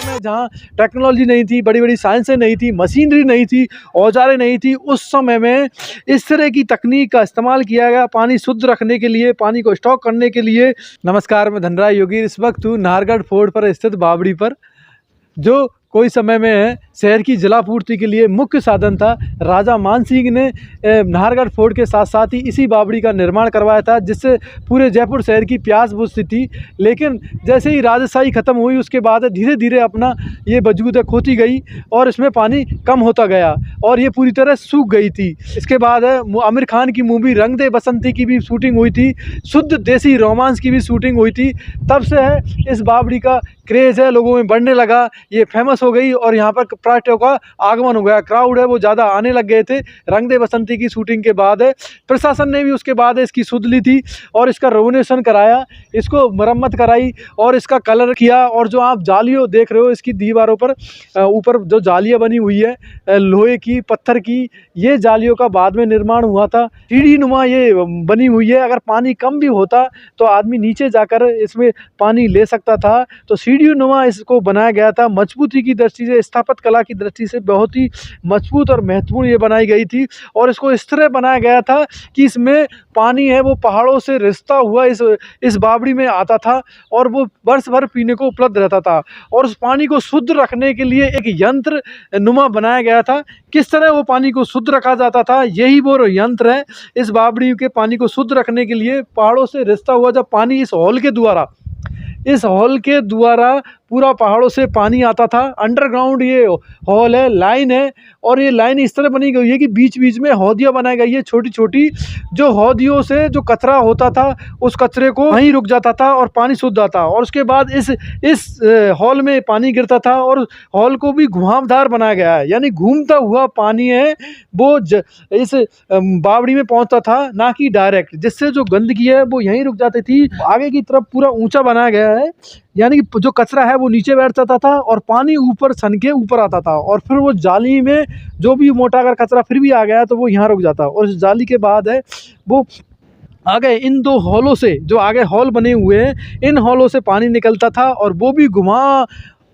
समय जहाँ टेक्नोलॉजी नहीं थी, बड़ी बड़ी साइंसें नहीं थी, मशीनरी नहीं थी, औजारें नहीं थी, उस समय में इस तरह की तकनीक का इस्तेमाल किया गया पानी शुद्ध रखने के लिए, पानी को स्टॉक करने के लिए। नमस्कार, मैं धनराज योगी इस वक्त हूँ नाहरगढ़ फोर्ट पर स्थित बावड़ी पर, जो कोई समय में शहर की जलापूर्ति के लिए मुख्य साधन था। राजा मान सिंह ने नाहरगढ़ फोर्ट के साथ साथ ही इसी बावड़ी का निर्माण करवाया था, जिससे पूरे जयपुर शहर की प्यास बुझती थी। लेकिन जैसे ही राजशाही ख़त्म हुई, उसके बाद धीरे धीरे अपना ये वजूद खोती गई और इसमें पानी कम होता गया और ये पूरी तरह सूख गई थी। इसके बाद आमिर खान की मूवी रंग दे बसंती की भी शूटिंग हुई थी, शुद्ध देसी रोमांस की भी शूटिंग हुई थी। तब से है इस बावड़ी का क्रेज़ है, लोगों में बढ़ने लगा, ये फेमस हो गई और यहाँ पर पर्यटकों का आगमन हो गया। क्राउड है वो ज़्यादा आने लग गए थे। रंग दे बसंती की शूटिंग के बाद प्रशासन ने भी उसके बाद इसकी सुध ली थी और इसका रेनोवेशन कराया, इसको मरम्मत कराई और इसका कलर किया। और जो आप जालियों देख रहे हो इसकी दीवारों पर ऊपर जो जालियाँ बनी हुई है लोहे की, पत्थर की, ये जालियों का बाद में निर्माण हुआ था। सीढ़ी नुमा ये बनी हुई है, अगर पानी कम भी होता तो आदमी नीचे जाकर इसमें पानी ले सकता था। तो सीढ़ी नुमा इसको बनाया गया था। मजबूती की दृष्टि से, स्थापत्य कला की दृष्टि से बहुत ही मजबूत और महत्वपूर्ण ये बनाई गई थी। और इसको इस तरह बनाया गया था कि इसमें पानी है वो पहाड़ों से रिसता हुआ इस बावड़ी में आता था और वो वर्ष भर पीने को उपलब्ध रहता था। और उस पानी को शुद्ध रखने के लिए एक यंत्र नुमा बनाया गया था। किस तरह वो पानी को शुद्ध रखा जाता था, यही वो यंत्र है। इस बावड़ी के पानी को शुद्ध रखने के लिए पहाड़ों से रिसता हुआ जब पानी इस हॉल के द्वारा पूरा पहाड़ों से पानी आता था। अंडरग्राउंड ये हॉल है, लाइन है, और ये लाइन इस तरह बनी गई है कि बीच बीच में हौदियाँ बनाई गई है छोटी छोटी, जो हौदियों से जो कचरा होता था उस कचरे को वहीं रुक जाता था और पानी शुद्ध आता। और उसके बाद इस हॉल में पानी गिरता था और हॉल को भी घुमावदार बनाया गया है, यानी घूमता हुआ पानी है वो इस बावड़ी में पहुंचता था, ना कि डायरेक्ट, जिससे जो गंदगी है वो यहीं रुक जाती थी। आगे की तरफ पूरा ऊंचा बनाया गया है, यानी कि जो कचरा है वो नीचे बैठ जाता था और पानी ऊपर सन के ऊपर आता था। और फिर वो जाली में जो भी मोटा अगर कचरा फिर भी आ गया तो वो यहाँ रुक जाता। और इस जाली के बाद है वो आगे इन दो हॉलों से, जो आगे हॉल बने हुए हैं, इन हॉलों से पानी निकलता था और वो भी घुमा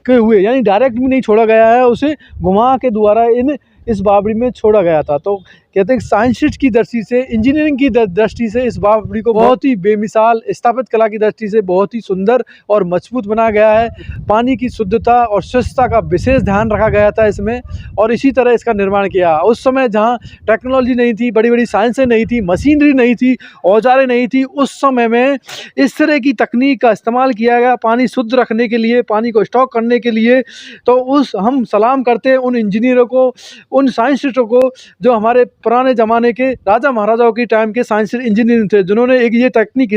के हुए, यानी डायरेक्ट भी नहीं छोड़ा गया है, उसे घुमा के द्वारा इस बावड़ी में छोड़ा गया था। तो कहते हैं साइंस की दृष्टि से, इंजीनियरिंग की दृष्टि से इस बावड़ी को बहुत ही बेमिसाल, स्थापत्य कला की दृष्टि से बहुत ही सुंदर और मजबूत बनाया गया है। पानी की शुद्धता और स्वच्छता का विशेष ध्यान रखा गया था इसमें, और इसी तरह इसका निर्माण किया। उस समय जहाँ टेक्नोलॉजी नहीं थी, बड़ी बड़ी साइंसें नहीं थी, मशीनरी नहीं थी, औजारें नहीं थी, उस समय में इस तरह की तकनीक का इस्तेमाल किया गया पानी शुद्ध रखने के लिए, पानी को स्टॉक करने के लिए। तो हम सलाम करते हैं उन इंजीनियरों को, उन साइंटिस्टों को, जो हमारे पुराने ज़माने के राजा महाराजाओं के टाइम के साइंस इंजीनियर थे, जिन्होंने एक ये टेक्निक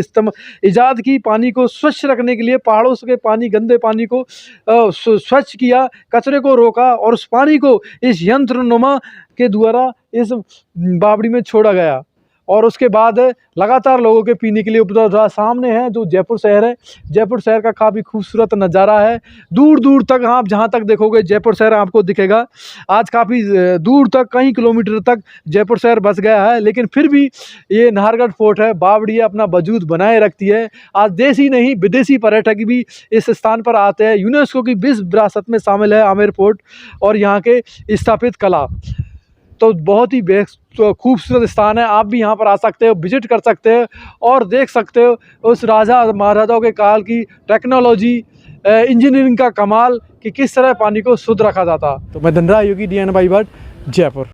ईजाद की, पानी को स्वच्छ रखने के लिए, पहाड़ों से पानी, गंदे पानी को स्वच्छ किया, कचरे को रोका और उस पानी को इस यंत्र नुमा के द्वारा इस बावड़ी में छोड़ा गया। और उसके बाद लगातार लोगों के पीने के लिए उपलब्ध रहा। सामने है जो जयपुर शहर है, जयपुर शहर का काफ़ी खूबसूरत नज़ारा है। दूर दूर तक आप जहाँ तक देखोगे जयपुर शहर आपको दिखेगा। आज काफ़ी दूर तक, कई किलोमीटर तक जयपुर शहर बस गया है, लेकिन फिर भी ये नाहरगढ़ फोर्ट है, बावड़ी अपना वजूद बनाए रखती है। आज देशी नहीं विदेशी पर्यटक भी इस स्थान पर आते हैं। यूनेस्को की विश्व विरासत में शामिल है आमेर फोर्ट और यहाँ के स्थापित कला। तो बहुत ही खूबसूरत स्थान है। आप भी यहाँ पर आ सकते हो, विजिट कर सकते हो और देख सकते हो उस राजा महाराजाओं के काल की टेक्नोलॉजी, इंजीनियरिंग का कमाल कि किस तरह पानी को शुद्ध रखा जाता। तो मैं धनराज योगी DN बाई भट्ट, जयपुर।